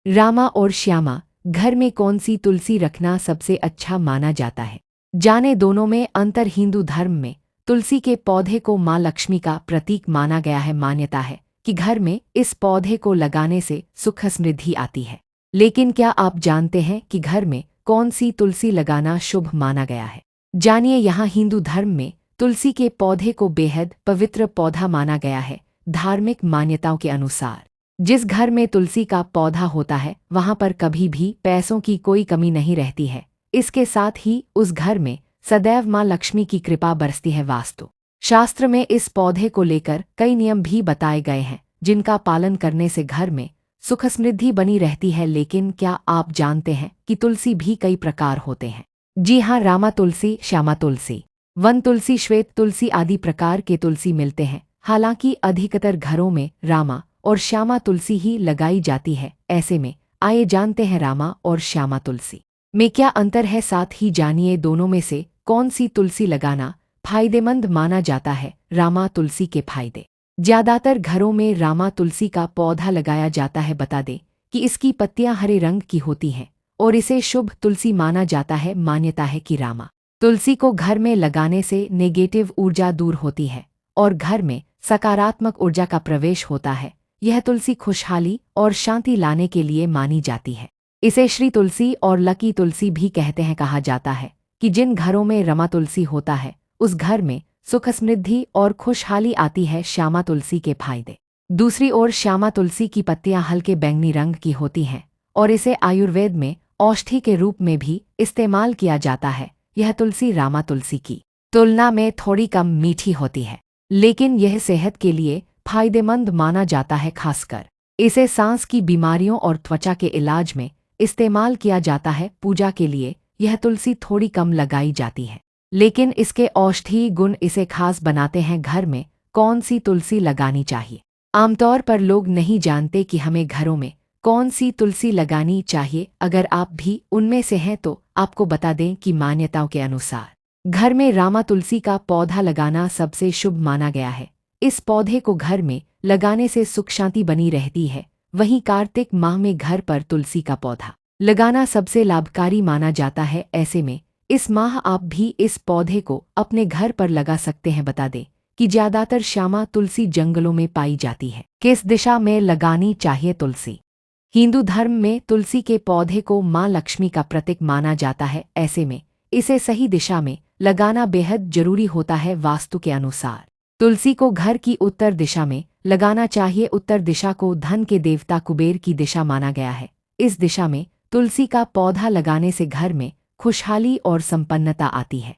रामा और श्यामा, घर में कौन सी तुलसी रखना सबसे अच्छा माना जाता है? जाने दोनों में अंतर। हिंदू धर्म में तुलसी के पौधे को माँ लक्ष्मी का प्रतीक माना गया है। मान्यता है कि घर में इस पौधे को लगाने से सुख समृद्धि आती है। लेकिन क्या आप जानते हैं कि घर में कौन सी तुलसी लगाना शुभ माना गया है? जानिए। यहाँ हिंदू धर्म में तुलसी के पौधे को बेहद पवित्र पौधा माना गया है। धार्मिक मान्यताओं के अनुसार जिस घर में तुलसी का पौधा होता है वहां पर कभी भी पैसों की कोई कमी नहीं रहती है। इसके साथ ही उस घर में सदैव माँ लक्ष्मी की कृपा बरसती है। वास्तु शास्त्र में इस पौधे को लेकर कई नियम भी बताए गए हैं, जिनका पालन करने से घर में सुख समृद्धि बनी रहती है। लेकिन क्या आप जानते हैं कि तुलसी भी कई प्रकार होते हैं? जी हाँ, रामा तुलसी, श्यामा तुलसी, वन तुलसी, श्वेत तुलसी आदि प्रकार के तुलसी मिलते हैं। हालांकि अधिकतर घरों में रामा और श्यामा तुलसी ही लगाई जाती है। ऐसे में आइए जानते हैं रामा और श्यामा तुलसी में क्या अंतर है। साथ ही जानिए दोनों में से कौन सी तुलसी लगाना फायदेमंद माना जाता है। रामा तुलसी के फायदे। ज्यादातर घरों में रामा तुलसी का पौधा लगाया जाता है। बता दें कि इसकी पत्तियां हरे रंग की होती हैं और इसे शुभ तुलसी माना जाता है। मान्यता है कि रामा तुलसी को घर में लगाने से नेगेटिव ऊर्जा दूर होती है और घर में सकारात्मक ऊर्जा का प्रवेश होता है। यह तुलसी खुशहाली और शांति लाने के लिए मानी जाती है। इसे श्री तुलसी और लकी तुलसी भी कहते हैं। कहा जाता है कि जिन घरों में रमा तुलसी होता है उस घर में सुख समृद्धि और खुशहाली आती है। श्यामा तुलसी के फायदे। दूसरी ओर श्यामा तुलसी की पत्तियां हल्के बैंगनी रंग की होती हैं और इसे आयुर्वेद में औषधि के रूप में भी इस्तेमाल किया जाता है। यह तुलसी रामा तुलसी की तुलना में थोड़ी कम मीठी होती है, लेकिन यह सेहत के लिए फायदेमंद माना जाता है। खासकर इसे सांस की बीमारियों और त्वचा के इलाज में इस्तेमाल किया जाता है। पूजा के लिए यह तुलसी थोड़ी कम लगाई जाती है, लेकिन इसके औषधीय गुण इसे खास बनाते हैं। घर में कौन सी तुलसी लगानी चाहिए? आमतौर पर लोग नहीं जानते कि हमें घरों में कौन सी तुलसी लगानी चाहिए। अगर आप भी उनमें से हैं तो आपको बता दें कि मान्यताओं के अनुसार घर में रामा तुलसी का पौधा लगाना सबसे शुभ माना गया है। इस पौधे को घर में लगाने से सुख शांति बनी रहती है। वहीं कार्तिक माह में घर पर तुलसी का पौधा लगाना सबसे लाभकारी माना जाता है। ऐसे में इस माह आप भी इस पौधे को अपने घर पर लगा सकते हैं। बता दें कि ज्यादातर श्यामा तुलसी जंगलों में पाई जाती है। किस दिशा में लगानी चाहिए तुलसी? हिंदू धर्म में तुलसी के पौधे को माँ लक्ष्मी का प्रतीक माना जाता है। ऐसे में इसे सही दिशा में लगाना बेहद जरूरी होता है। वास्तु के अनुसार तुलसी को घर की उत्तर दिशा में लगाना चाहिए। उत्तर दिशा को धन के देवता कुबेर की दिशा माना गया है। इस दिशा में तुलसी का पौधा लगाने से घर में खुशहाली और संपन्नता आती है।